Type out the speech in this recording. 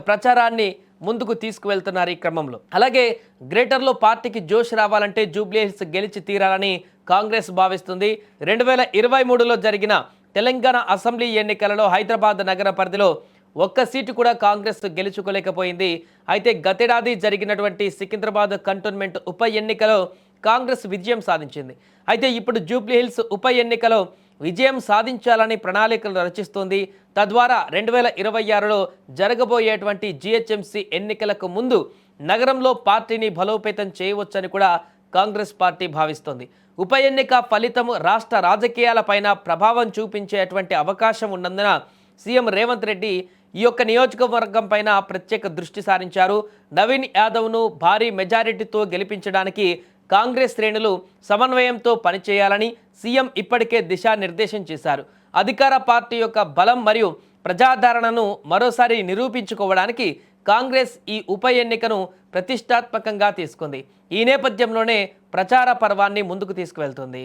ప్రచారాన్ని ముందుకు తీసుకువెళ్తున్నారు ఈ క్రమంలో. అలాగే గ్రేటర్లో పార్టీకి జోష్ రావాలంటే జూబ్లీ హిల్స్ గెలిచి తీరాలని కాంగ్రెస్ భావిస్తుంది. 2023లో జరిగిన తెలంగాణ అసెంబ్లీ ఎన్నికలలో హైదరాబాద్ నగర పరిధిలో ఒక్క సీటు కూడా కాంగ్రెస్ గెలుచుకోలేకపోయింది. అయితే గతేడాది జరిగినటువంటి సికింద్రాబాద్ కంటోన్మెంట్ ఉప ఎన్నికలో కాంగ్రెస్ విజయం సాధించింది. అయితే ఇప్పుడు జూబ్లీ హిల్స్ ఉప ఎన్నికలో విజయం సాధించాలని ప్రణాళికలు రచిస్తోంది. తద్వారా 2026లో జరగబోయేటువంటి జిహెచ్ఎంసీ ఎన్నికలకు ముందు నగరంలో పార్టీని బలోపేతం చేయవచ్చని కూడా కాంగ్రెస్ పార్టీ భావిస్తోంది. ఉప ఎన్నిక ఫలితం రాష్ట్ర రాజకీయాలపైన ప్రభావం చూపించేటువంటి అవకాశం ఉన్నందున సీఎం రేవంత్ రెడ్డి ఈ యొక్క నియోజకవర్గం పైన ప్రత్యేక దృష్టి సారించారు. నవీన్ యాదవ్ను భారీ మెజారిటీతో గెలిపించడానికి కాంగ్రెస్ శ్రేణులు సమన్వయంతో పనిచేయాలని సీఎం ఇప్పటికే దిశానిర్దేశం చేశారు. అధికార పార్టీ యొక్క బలం మరియు ప్రజాదరణను మరోసారి నిరూపించుకోవడానికి కాంగ్రెస్ ఈ ఉప ఎన్నికను ప్రతిష్టాత్మకంగా తీసుకుంది. ఈ నేపథ్యంలోనే ప్రచార పర్వాన్ని ముందుకు తీసుకువెళ్తుంది.